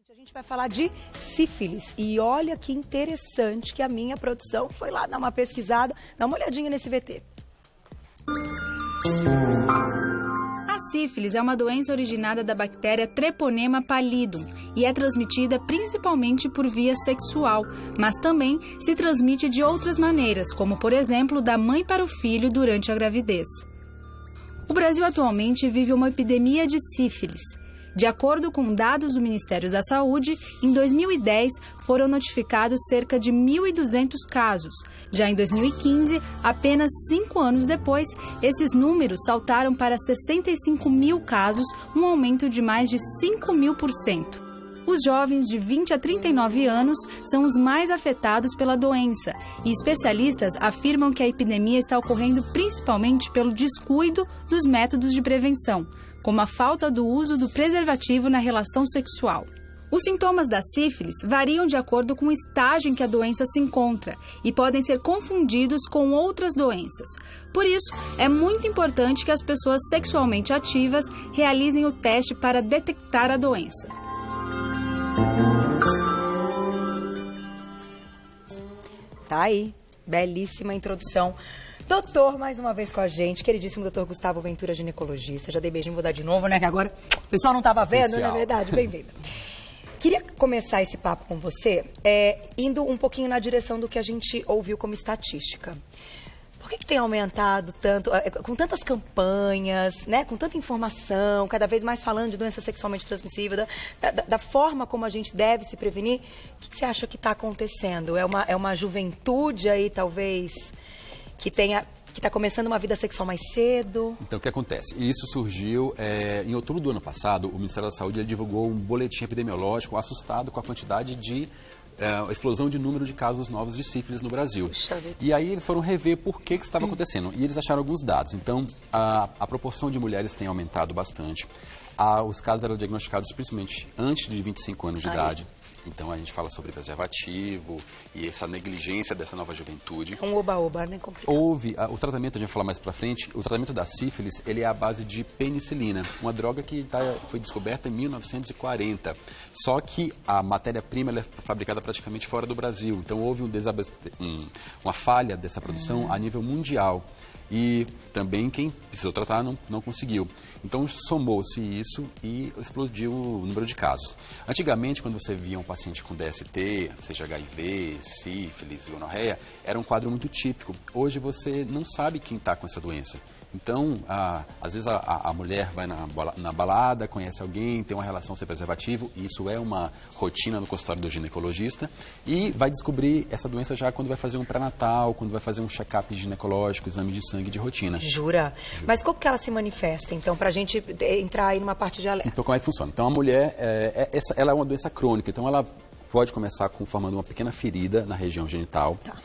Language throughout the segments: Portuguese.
A gente vai falar de sífilis e olha que interessante que a minha produção foi lá dar uma pesquisada, dá uma olhadinha nesse VT. A sífilis é uma doença originada da bactéria Treponema pallidum e é transmitida principalmente por via sexual, mas também se transmite de outras maneiras, como por exemplo da mãe para o filho durante a gravidez. O Brasil atualmente vive uma epidemia de sífilis. De acordo com dados do Ministério da Saúde, em 2010 foram notificados cerca de 1.200 casos. Já em 2015, apenas 5 anos depois, esses números saltaram para 65 mil casos, um aumento de mais de 5.000%. Os jovens de 20 a 39 anos são os mais afetados pela doença e especialistas afirmam que a epidemia está ocorrendo principalmente pelo descuido dos métodos de prevenção, como a falta do uso do preservativo na relação sexual. Os sintomas da sífilis variam de acordo com o estágio em que a doença se encontra e podem ser confundidos com outras doenças. Por isso, é muito importante que as pessoas sexualmente ativas realizem o teste para detectar a doença. Tá aí, belíssima introdução. Doutor, mais uma vez com a gente, queridíssimo doutor Gustavo Ventura, ginecologista. Já dei beijinho, vou dar de novo, né? Que agora o pessoal não estava vendo, Oficial. Não é verdade? Bem-vindo. Queria começar esse papo com você indo um pouquinho na direção do que a gente ouviu como estatística. Por que tem aumentado tanto, com tantas campanhas, né, com tanta informação, cada vez mais falando de doença sexualmente transmissível, da forma como a gente deve se prevenir? O que você acha que está acontecendo? É uma juventude aí, talvez, que está começando uma vida sexual mais cedo? Então, o que acontece? Isso surgiu em outubro do ano passado. O Ministério da Saúde ele divulgou um boletim epidemiológico assustado com a quantidade de explosão de número de casos novos de sífilis no Brasil. E aí eles foram rever por que estava acontecendo. E eles acharam alguns dados. Então, a proporção de mulheres tem aumentado bastante. Os casos eram diagnosticados principalmente antes de 25 anos de idade. Então, a gente fala sobre preservativo e essa negligência dessa nova juventude. Um oba-oba, né? Complicado. O tratamento, a gente vai falar mais pra frente, o tratamento da sífilis, ele é à base de penicilina, uma droga que foi descoberta em 1940. Só que a matéria-prima ela é fabricada praticamente fora do Brasil. Então, houve uma falha dessa produção a nível mundial. E também quem precisou tratar não conseguiu. Então somou-se isso e explodiu o número de casos. Antigamente, quando você via um paciente com DST, seja HIV, sífilis, gonorreia, era um quadro muito típico. Hoje você não sabe quem está com essa doença. Então, às vezes a mulher vai na balada, conhece alguém, tem uma relação sem preservativo, e isso é uma rotina no consultório do ginecologista, e vai descobrir essa doença já quando vai fazer um pré-natal, quando vai fazer um check-up ginecológico, exame de sangue de rotina. Jura? Mas como que ela se manifesta, então, pra gente entrar aí numa parte de alerta? Então, como é que funciona? Então, a mulher, ela é uma doença crônica, então ela pode começar formando uma pequena ferida na região genital. Tá.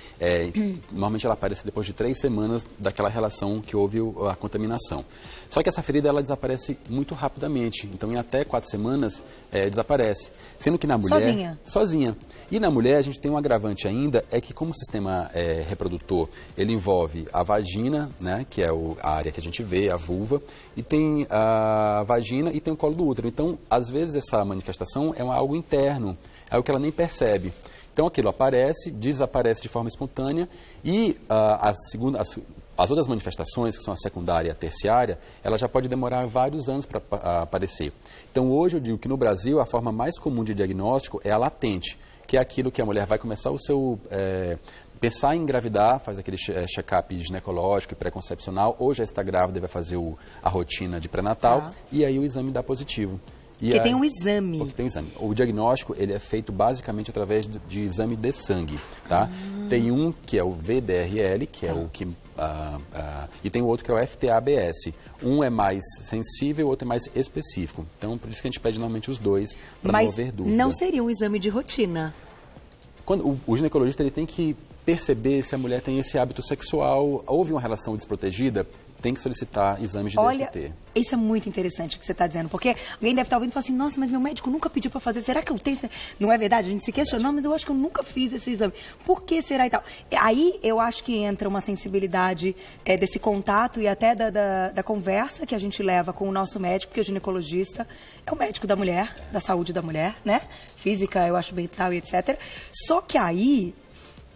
Normalmente ela aparece depois de 3 semanas daquela relação que houve a contaminação. Só que essa ferida ela desaparece muito rapidamente. Então, em até 4 semanas, desaparece. Sendo que na mulher... Sozinha. E na mulher, a gente tem um agravante ainda, é que como o sistema reprodutor, ele envolve a vagina, né, que é a área que a gente vê, a vulva, e tem a vagina e tem o colo do útero. Então, às vezes, essa manifestação é algo interno. É o que ela nem percebe. Então, aquilo aparece, desaparece de forma espontânea e as outras manifestações, que são a secundária e a terciária, ela já pode demorar vários anos para aparecer. Então, hoje eu digo que no Brasil a forma mais comum de diagnóstico é a latente, que é aquilo que a mulher vai começar o seu... pensar em engravidar, faz aquele check-up ginecológico e pré-concepcional, ou já está grávida e vai fazer a rotina de pré-natal, e aí o exame dá positivo. Porque tem um exame. Porque tem um exame. O diagnóstico, ele é feito basicamente através de exame de sangue, tá? Tem um que é o VDRL, que é o que... e tem o outro que é o FTABS. Um é mais sensível, o outro é mais específico. Então, por isso que a gente pede normalmente os dois, para não haver dúvida. Mas não seria um exame de rotina? Quando o ginecologista ele tem que perceber se a mulher tem esse hábito sexual, houve uma relação desprotegida, tem que solicitar exames de Olha, DST. Isso é muito interessante o que você está dizendo, porque alguém deve estar ouvindo e falar assim, nossa, mas meu médico nunca pediu para fazer, será que eu tenho? Não é verdade? A gente se questiona, não, mas eu acho que eu nunca fiz esse exame. Por que será e tal? Aí eu acho que entra uma sensibilidade desse contato e até da conversa que a gente leva com o nosso médico, que é o ginecologista, é o médico da mulher, da saúde da mulher, né? Física, eu acho, mental e etc. Só que aí,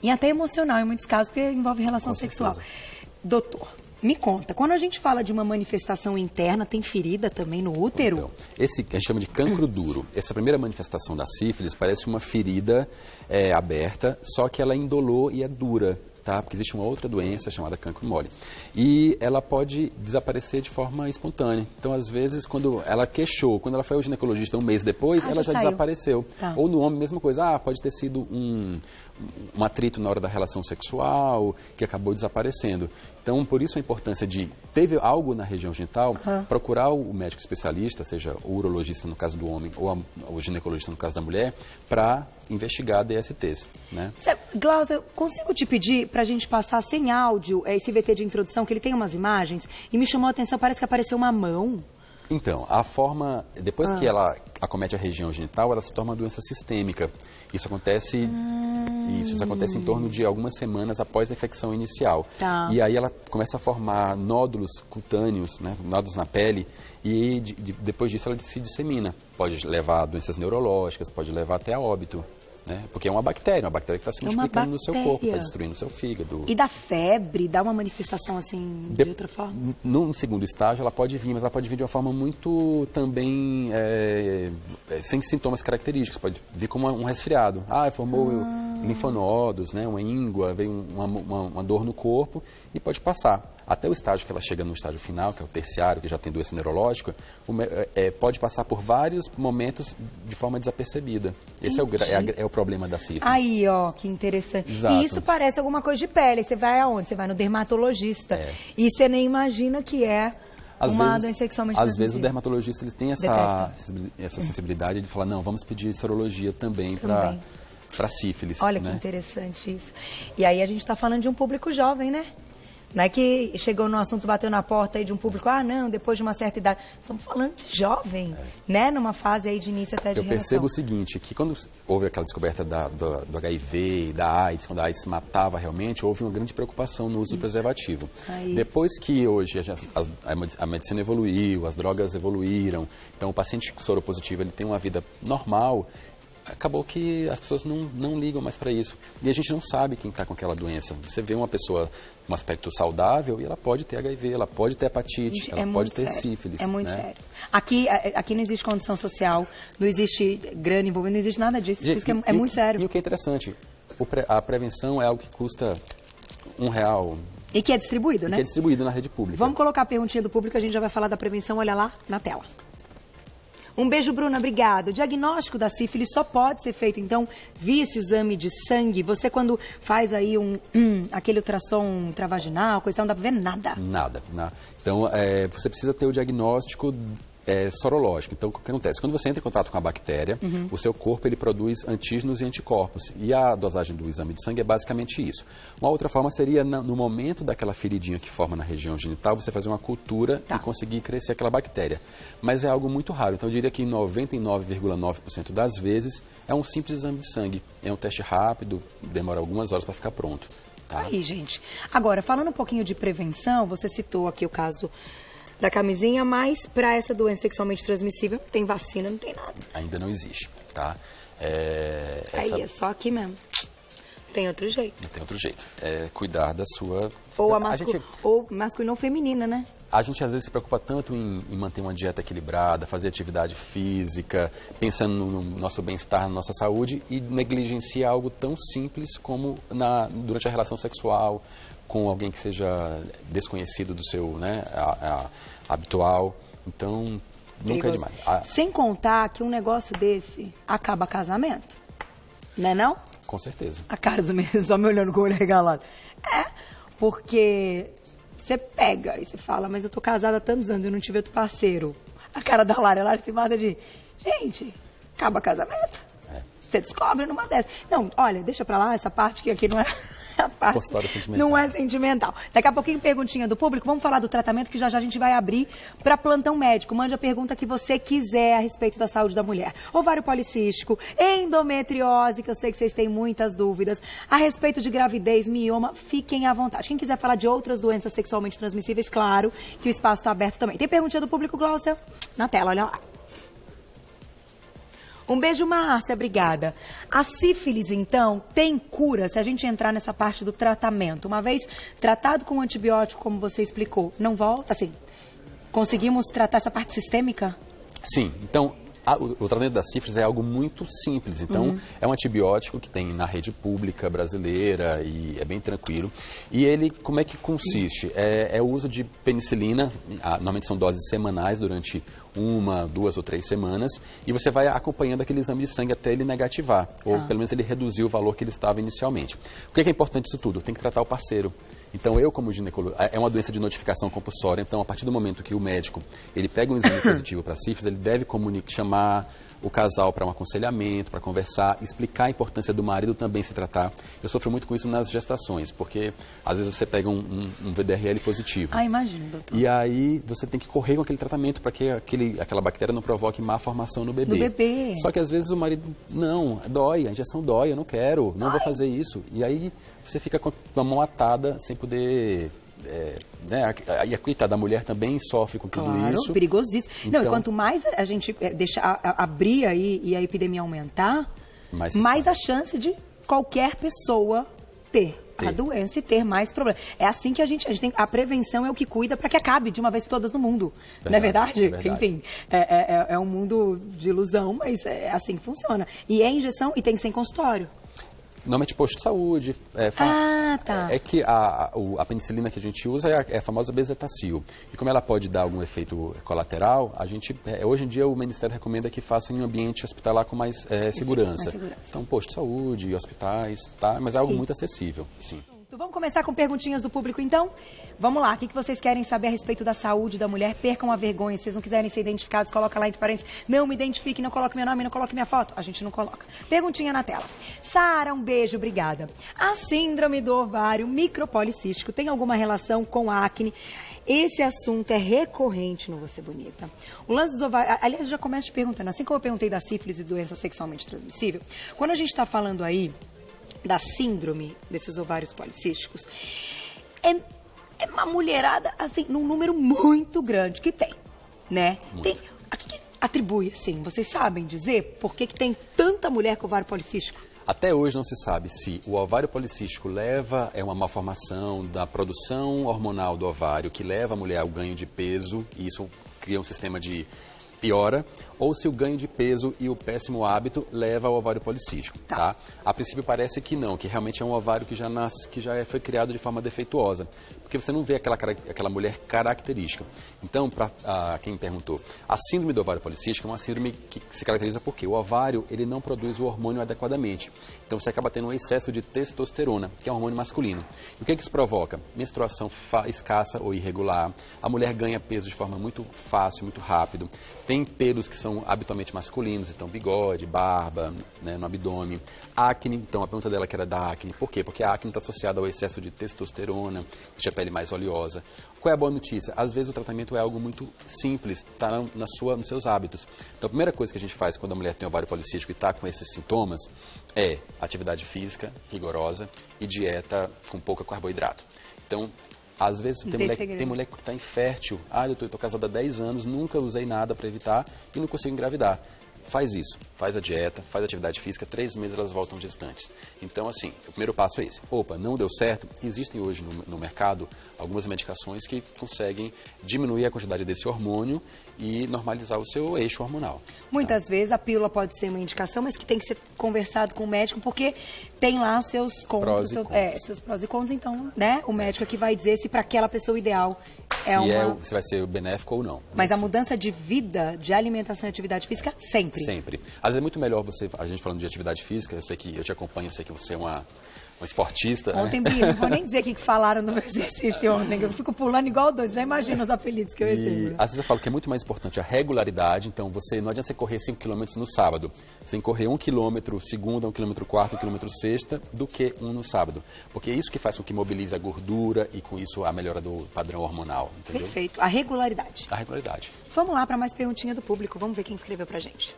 e até emocional em muitos casos, porque envolve relação sexual. Doutor, me conta, quando a gente fala de uma manifestação interna, tem ferida também no útero? Então, esse que a gente chama de cancro duro. Essa primeira manifestação da sífilis parece uma ferida aberta, só que ela é indolor e é dura. Tá? Porque existe uma outra doença chamada cancro mole. E ela pode desaparecer de forma espontânea. Então, às vezes, quando ela queixou, quando ela foi ao ginecologista um mês depois, ela já desapareceu. Tá. Ou no homem, mesma coisa. Pode ter sido um atrito na hora da relação sexual que acabou desaparecendo. Então, por isso a importância de, teve algo na região genital, procurar o médico especialista, seja o urologista no caso do homem ou o ginecologista no caso da mulher, para investigar DSTs, né? Glaucia, eu consigo te pedir para a gente passar sem áudio esse VT de introdução, que ele tem umas imagens, e me chamou a atenção, parece que apareceu uma mão. Então, a forma, depois que ela acomete a região genital, ela se torna uma doença sistêmica. Isso acontece em torno de algumas semanas após a infecção inicial. Tá. E aí ela começa a formar nódulos cutâneos, né, nódulos na pele, e depois disso ela se dissemina. Pode levar a doenças neurológicas, pode levar até a óbito. Né? Porque é uma bactéria que está se multiplicando no seu corpo, está destruindo o seu fígado. E da febre, dá uma manifestação assim de outra forma? Num segundo estágio ela pode vir, mas ela pode vir de uma forma muito também sem sintomas característicos, pode vir como um resfriado. Formou linfonodos, né? Uma íngua, veio uma dor no corpo e pode passar. Até o estágio que ela chega no estágio final, que é o terciário, que já tem doença neurológica, pode passar por vários momentos de forma desapercebida. Esse é o problema da sífilis. Aí, ó, que interessante. Exato. E isso parece alguma coisa de pele. Você vai aonde? Você vai no dermatologista. E você nem imagina que é uma doença sexualmente transmissível. Às vezes o dermatologista ele tem essa sensibilidade de falar, não, vamos pedir sorologia também. para sífilis. Olha, né? Que interessante isso. E aí a gente está falando de um público jovem, né? Não é que chegou no assunto, bateu na porta aí de um público, não, depois de uma certa idade. Estamos falando de jovem, né? Numa fase aí de início até de relação. Eu percebo o seguinte, que quando houve aquela descoberta do HIV e da AIDS, quando a AIDS matava realmente, houve uma grande preocupação no uso do preservativo. Depois que hoje a medicina evoluiu, as drogas evoluíram, então o paciente soropositivo ele tem uma vida normal, acabou que as pessoas não ligam mais para isso. E a gente não sabe quem está com aquela doença. Você vê uma pessoa com um aspecto saudável e ela pode ter HIV, ela pode ter hepatite, ela pode ter sífilis. É muito sério. Aqui não existe condição social, não existe grana envolvida, não existe nada disso. Por isso que é muito sério. E o que é interessante, a prevenção é algo que custa R$1. E que é distribuído, né? Que é distribuído na rede pública. Vamos colocar a perguntinha do público, a gente já vai falar da prevenção, olha lá na tela. Um beijo, Bruna, obrigado. O diagnóstico da sífilis só pode ser feito, então, via esse exame de sangue. Você, quando faz aí aquele ultrassom intravaginal, coisa, não dá pra ver nada. Nada. Então, você precisa ter o diagnóstico sorológico. Então, o que acontece? Quando você entra em contato com a bactéria, o seu corpo ele produz antígenos e anticorpos. E a dosagem do exame de sangue é basicamente isso. Uma outra forma seria, no momento daquela feridinha que forma na região genital, você fazer uma cultura e conseguir crescer aquela bactéria. Mas é algo muito raro. Então, eu diria que em 99,9% das vezes é um simples exame de sangue. É um teste rápido, demora algumas horas para ficar pronto. Tá? Aí, gente. Agora, falando um pouquinho de prevenção, você citou aqui o caso da camisinha, mas para essa doença sexualmente transmissível não tem vacina, não tem nada. Ainda não existe, tá? Aí é só aqui mesmo. Tem outro jeito. Não tem outro jeito. É cuidar da sua... Ou masculina ou feminina, né? A gente às vezes se preocupa tanto em manter uma dieta equilibrada, fazer atividade física, pensando no nosso bem-estar, na nossa saúde, e negligencia algo tão simples como durante a relação sexual, com alguém que seja desconhecido do seu habitual. Então, nunca é demais. Sem contar que um negócio desse acaba casamento, né não? Com certeza. A casa mesmo, só me olhando com o olho regalado. Porque você pega e você fala, mas eu tô casada há tantos anos e não tive outro parceiro. A cara da Lara se mata de, gente, acaba casamento. Você descobre numa dessas. Não, olha, deixa pra lá essa parte que aqui não é... a parte Consultório sentimental. não é sentimental. Daqui a pouquinho, perguntinha do público. Vamos falar do tratamento, que já já a gente vai abrir para plantão médico. Mande a pergunta que você quiser a respeito da saúde da mulher. Ovário policístico, endometriose, que eu sei que vocês têm muitas dúvidas. A respeito de gravidez, mioma, fiquem à vontade. Quem quiser falar de outras doenças sexualmente transmissíveis, claro que o espaço está aberto também. Tem perguntinha do público, Glaucia? Na tela, olha lá. Um beijo, Márcia, obrigada. A sífilis, então, tem cura se a gente entrar nessa parte do tratamento? Uma vez tratado com antibiótico, como você explicou, não volta? Assim, conseguimos tratar essa parte sistêmica? Sim, então o tratamento da sífilis é algo muito simples. Então, é um antibiótico que tem na rede pública brasileira e é bem tranquilo. E ele, como é que consiste? É o uso de penicilina, normalmente são doses semanais durante 1, 2 ou 3 semanas, e você vai acompanhando aquele exame de sangue até ele negativar, ou pelo menos ele reduzir o valor que ele estava inicialmente. O que é importante disso tudo? Tem que tratar o parceiro. Então, eu como ginecologista, é uma doença de notificação compulsória, então a partir do momento que o médico, ele pega um exame positivo para sífilis, ele deve chamar o casal para um aconselhamento, para conversar, explicar a importância do marido também se tratar. Eu sofro muito com isso nas gestações, porque às vezes você pega um VDRL positivo. Imagino, doutor. E aí você tem que correr com aquele tratamento para que aquela bactéria não provoque má formação no bebê. No bebê. Só que às vezes o marido, não, dói, a injeção dói, eu não quero, não vou fazer isso. E aí você fica com a mão atada sem poder... E a coitada da mulher também sofre com tudo isso. Perigosíssimo. Então, não, e quanto mais a gente deixar abrir aí e a epidemia aumentar, mais a chance de qualquer pessoa ter a doença e ter mais problemas. É assim que a gente tem. A prevenção é o que cuida para que acabe de uma vez por todas no mundo. Não é verdade? Enfim, é um mundo de ilusão, mas é assim que funciona. E é injeção e tem que ser em consultório. Normalmente posto de saúde. Tá. É que a penicilina que a gente usa é a famosa bezetacil. E como ela pode dar algum efeito colateral, hoje em dia o Ministério recomenda que faça em um ambiente hospitalar com mais segurança. Então, posto de saúde, hospitais, tá? Mas é algo muito acessível, sim. Vamos começar com perguntinhas do público, então? Vamos lá, o que vocês querem saber a respeito da saúde da mulher? Percam a vergonha, se vocês não quiserem ser identificados, coloca lá entre parênteses. Não me identifique, não coloque meu nome, não coloque minha foto. A gente não coloca. Perguntinha na tela. Sara, um beijo, obrigada. A síndrome do ovário micropolicístico tem alguma relação com acne? Esse assunto é recorrente no Você Bonita. O lance dos ovários... Aliás, eu já começo te perguntando, assim como eu perguntei da sífilis e doença sexualmente transmissível, quando a gente está falando aí da síndrome desses ovários policísticos, é uma mulherada, assim, num número muito grande que tem, né? A que atribui, assim, vocês sabem dizer por que tem tanta mulher com ovário policístico? Até hoje não se sabe se o ovário policístico leva uma malformação da produção hormonal do ovário, que leva a mulher ao ganho de peso, e isso cria um sistema de piora, ou se o ganho de peso e o péssimo hábito leva ao ovário policístico, tá? A princípio parece que não, que realmente é um ovário que já foi criado de forma defeituosa, porque você não vê aquela mulher característica. Então, para quem perguntou, a síndrome do ovário policístico é uma síndrome que se caracteriza porque o ovário ele não produz o hormônio adequadamente. Então, você acaba tendo um excesso de testosterona, que é um hormônio masculino. E o que isso provoca? Menstruação escassa ou irregular, a mulher ganha peso de forma muito fácil, muito rápido, tem pelos que são habitualmente masculinos, então bigode, barba, né, no abdômen. Acne, então a pergunta dela que era da acne. Por quê? Porque a acne está associada ao excesso de testosterona, deixa a pele mais oleosa. Qual é a boa notícia? Às vezes o tratamento é algo muito simples, está nos seus hábitos. Então a primeira coisa que a gente faz quando a mulher tem ovário policístico e está com esses sintomas é atividade física rigorosa e dieta com pouco carboidrato. Então, às vezes tem mulher que está infértil. Doutor, eu estou casada há 10 anos, nunca usei nada para evitar e não consigo engravidar. Faz isso, faz a dieta, faz a atividade física, 3 meses elas voltam gestantes. Então, assim, o primeiro passo é esse. Opa, não deu certo? Existem hoje no mercado algumas medicações que conseguem diminuir a quantidade desse hormônio e normalizar o seu eixo hormonal. Muitas vezes a pílula pode ser uma indicação, mas que tem que ser conversado com o médico, porque tem lá os seus contras, seus prós e contras, então, né? O médico é que vai dizer se para aquela pessoa ideal se vai ser benéfico ou não. Mas a mudança de vida, de alimentação e atividade física, sempre. Sempre? Sempre. Às vezes é muito melhor a gente falando de atividade física, eu sei que eu te acompanho, eu sei que você é uma esportista. Ontem, né? Bi, não vou nem dizer o que falaram no meu exercício ontem, eu fico pulando igual doido, já imagino os apelidos que eu recebo. Às vezes eu falo que é muito mais importante a regularidade, então não adianta você correr 5 km no sábado, você tem que correr 1 km segunda, 1 km quarta, 1 km sexta, do que um no sábado. Porque é isso que faz com que mobilize a gordura e com isso a melhora do padrão hormonal, entendeu? Perfeito, a regularidade. A regularidade. Vamos lá para mais perguntinha do público, vamos ver quem escreveu pra gente.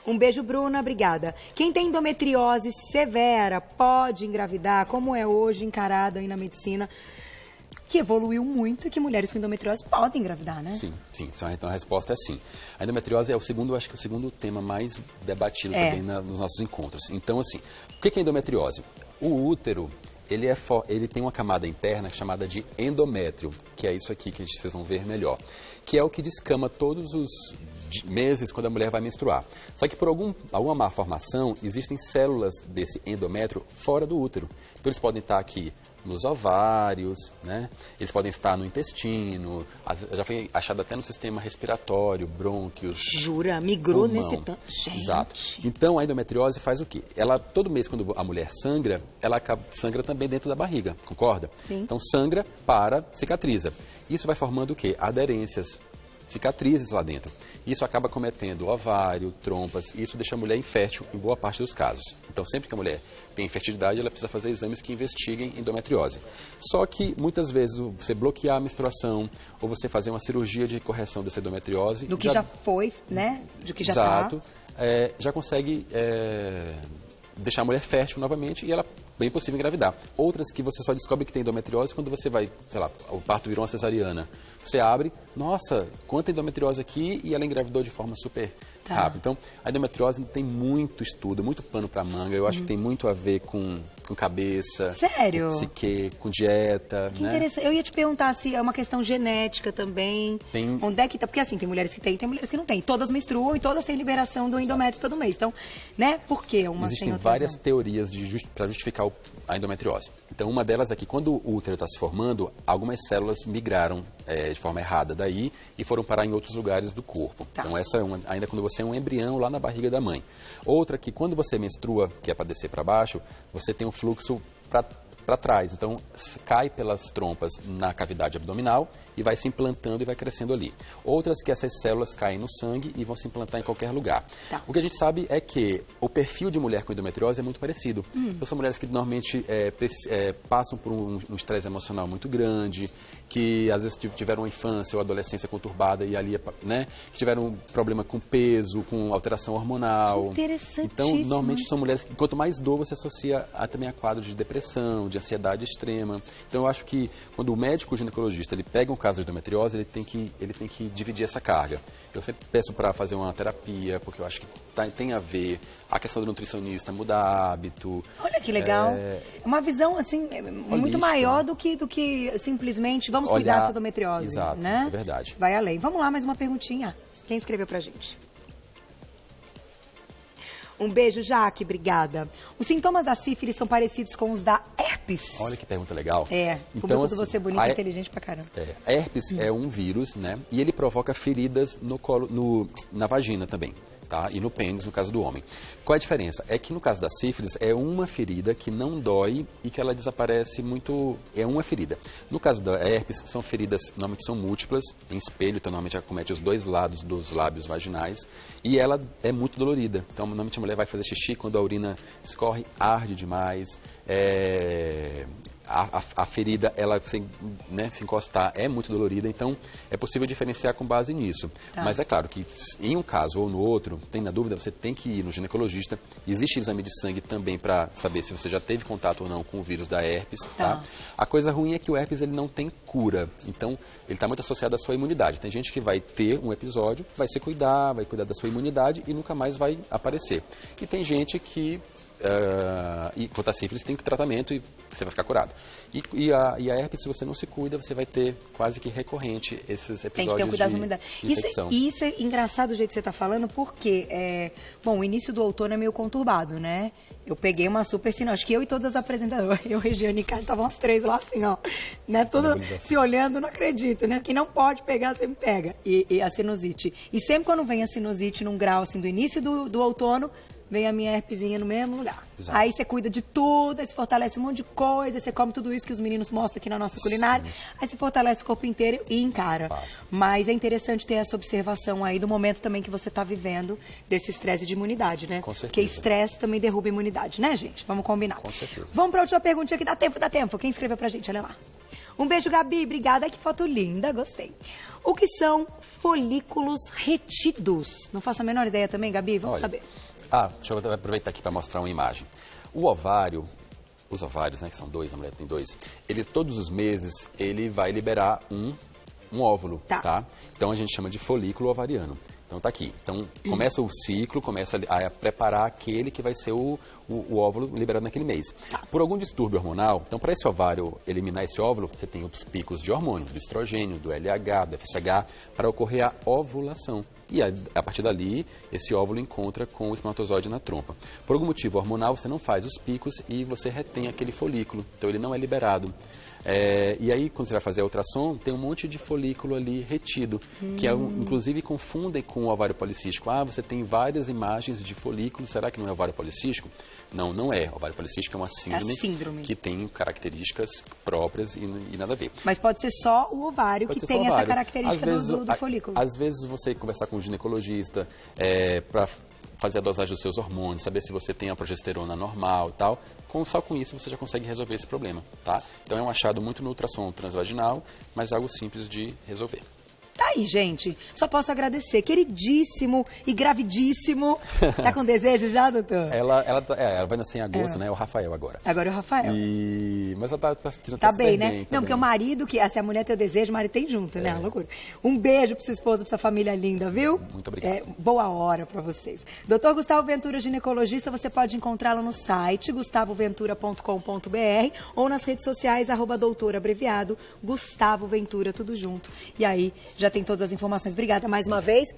Um beijo, Bruna, obrigada. Quem tem endometriose severa pode engravidar, como é hoje encarado aí na medicina, que evoluiu muito e que mulheres com endometriose podem engravidar, né? Sim. Então a resposta é sim. A endometriose é acho que o segundo tema mais debatido também nos nossos encontros. Então, assim, o que é endometriose? O útero, ele tem uma camada interna chamada de endométrio, que é isso aqui que vocês vão ver melhor, que é o que descama todos os meses quando a mulher vai menstruar. Só que por alguma malformação, existem células desse endométrio fora do útero. Então eles podem estar aqui nos ovários, né? Eles podem estar no intestino, já foi achado até no sistema respiratório, brônquios. Jura? Migrou pulmão. nesse tanto. Gente. Exato. Então a endometriose faz o quê? Todo mês quando a mulher sangra, ela sangra também dentro da barriga, concorda? Sim. Então sangra, cicatriza. Isso vai formando o quê? Aderências, cicatrizes lá dentro. Isso acaba cometendo ovário, trompas, e isso deixa a mulher infértil em boa parte dos casos. Então, sempre que a mulher tem infertilidade, ela precisa fazer exames que investiguem endometriose. Só que, muitas vezes, você bloquear a menstruação ou você fazer uma cirurgia de correção dessa endometriose... Do que já foi, né? Do que já exato, já consegue deixar a mulher fértil novamente e ela bem possível engravidar. Outras que você só descobre que tem endometriose quando você vai, sei lá, o parto virou uma cesariana. Você abre, nossa, quanta endometriose aqui, e ela engravidou de forma super rápida. Então, a endometriose tem muito estudo, muito pano para manga. Eu acho que tem muito a ver com cabeça, sério? Com psique, com dieta. Que né? interessante. Eu ia te perguntar se é uma questão genética também. Tem... Onde é que tá? Porque assim, tem mulheres que têm, tem mulheres que não têm. Todas menstruam e todas têm liberação do endométrio todo mês. Então, né? Por que uma Existem tem várias teorias para justificar a endometriose. Então, uma delas é que quando o útero está se formando, algumas células migraram de forma errada daí e foram parar em outros lugares do corpo. Tá. Então, essa é ainda quando você é um embrião lá na barriga da mãe. Outra que quando você menstrua, que é para descer para baixo, você tem um fluxo para trás. Então, cai pelas trompas na cavidade abdominal e vai se implantando e vai crescendo ali. Outras que essas células caem no sangue e vão se implantar em qualquer lugar. Tá. O que a gente sabe é que o perfil de mulher com endometriose é muito parecido. Então, são mulheres que normalmente passam por um estresse emocional muito grande, que às vezes tiveram uma infância ou adolescência conturbada e ali, né, que tiveram um problema com peso, com alteração hormonal. Interessantíssimo. Então, normalmente são mulheres que, quanto mais dor, você associa também a quadros de depressão, de ansiedade extrema. Então, eu acho que quando o médico ginecologista ele pega um caso de endometriose, ele tem que dividir essa carga. Eu sempre peço para fazer uma terapia, porque eu acho que tem a ver a questão do nutricionista, mudar hábito. Olha que legal. É uma visão, assim, muito maior do que simplesmente vamos cuidar da endometriose. Exato, né? É verdade. Vai além. Vamos lá, mais uma perguntinha. Quem escreveu pra gente? Um beijo, Jaque, obrigada. Os sintomas da sífilis são parecidos com os da herpes? Olha que pergunta legal. O público assim, você bonita e inteligente pra caramba. A herpes é um vírus, né? E ele provoca feridas no colo, na vagina também. Tá? E no pênis, no caso do homem. Qual é a diferença? É que no caso da sífilis é uma ferida que não dói e que ela desaparece muito... É uma ferida. No caso da herpes, são feridas, normalmente são múltiplas, em espelho, então normalmente acomete os dois lados dos lábios vaginais e ela é muito dolorida. Então normalmente a mulher vai fazer xixi, quando a urina escorre, arde demais, a ferida, ela se encostar, é muito dolorida, então é possível diferenciar com base nisso. Tá. Mas é claro que em um caso ou no outro, tem na dúvida, você tem que ir no ginecologista. Existe exame de sangue também para saber se você já teve contato ou não com o vírus da herpes. Tá? A coisa ruim é que o herpes ele não tem cura, então ele está muito associado à sua imunidade. Tem gente que vai ter um episódio, vai cuidar da sua imunidade e nunca mais vai aparecer. E tem gente que E quanto à sífilis, tem tratamento e você vai ficar curado. E a herpes, se você não se cuida, você vai ter quase que recorrente esses episódios tem que ter um cuidado com a imunidade. de infecção. Isso é engraçado do jeito que você está falando, porque, bom, o início do outono é meio conturbado, né? Eu peguei uma super sinal, acho que eu e todas as apresentadoras, eu, Regiane e Cássio, estavam as três lá assim, ó, né? Tudo se olhando, não acredito, né? Quem não pode pegar, sempre pega. E a sinusite. E sempre quando vem a sinusite num grau, assim, do início do outono, vem a minha herpesinha no mesmo lugar. Exato. Aí você cuida de tudo, aí você fortalece um monte de coisa, você come tudo isso que os meninos mostram aqui na nossa culinária, aí você fortalece o corpo inteiro e encara. Passa. Mas é interessante ter essa observação aí do momento também que você está vivendo desse estresse de imunidade, né? Com certeza. Porque estresse também derruba a imunidade, né, gente? Vamos combinar. Com certeza. Vamos para a última perguntinha que dá tempo. Quem escreveu pra gente? Olha lá. Um beijo, Gabi. Obrigada. Que foto linda. Gostei. O que são folículos retidos? Não faço a menor ideia também, Gabi? Vamos saber. Deixa eu aproveitar aqui para mostrar uma imagem. O ovário, os ovários, né, que são dois, a mulher tem dois, ele todos os meses ele vai liberar um óvulo, tá? Então a gente chama de folículo ovariano. Então tá aqui. Então começa o ciclo, começa a preparar aquele que vai ser o óvulo liberado naquele mês. Por algum distúrbio hormonal, então para esse ovário eliminar esse óvulo, você tem os picos de hormônio, do estrogênio, do LH, do FSH, para ocorrer a ovulação. E a partir dali, esse óvulo encontra com o espermatozoide na trompa. Por algum motivo hormonal, você não faz os picos e você retém aquele folículo. Então ele não é liberado. E aí, quando você vai fazer a ultrassom, tem um monte de folículo ali retido, que inclusive confundem com o ovário policístico. Você tem várias imagens de folículos, será que não é ovário policístico? Não, não é. O ovário policístico é uma síndrome que tem características próprias e nada a ver. Mas pode ser só o ovário que tem essa característica do folículo. Às vezes você conversar com um ginecologista para fazer a dosagem dos seus hormônios, saber se você tem a progesterona normal e tal. Só com isso você já consegue resolver esse problema, tá? Então é um achado muito no ultrassom transvaginal, mas algo simples de resolver. Tá aí, gente. Só posso agradecer. Queridíssimo e gravidíssimo. Tá com desejo já, doutor? Ela vai nascer em agosto, né? É o Rafael agora. Agora é o Rafael. Mas ela tá bem, né? Não, porque o marido, se a mulher tem o desejo, o marido tem junto, né? É uma loucura. Um beijo pra sua esposa, pra sua família linda, viu? Muito obrigado. Boa hora pra vocês. Dr. Gustavo Ventura, ginecologista, você pode encontrá-lo no site gustavoventura.com.br ou nas redes sociais, @doutor abreviado, Gustavo Ventura, tudo junto. E aí, já tem todas as informações. Obrigada mais uma vez.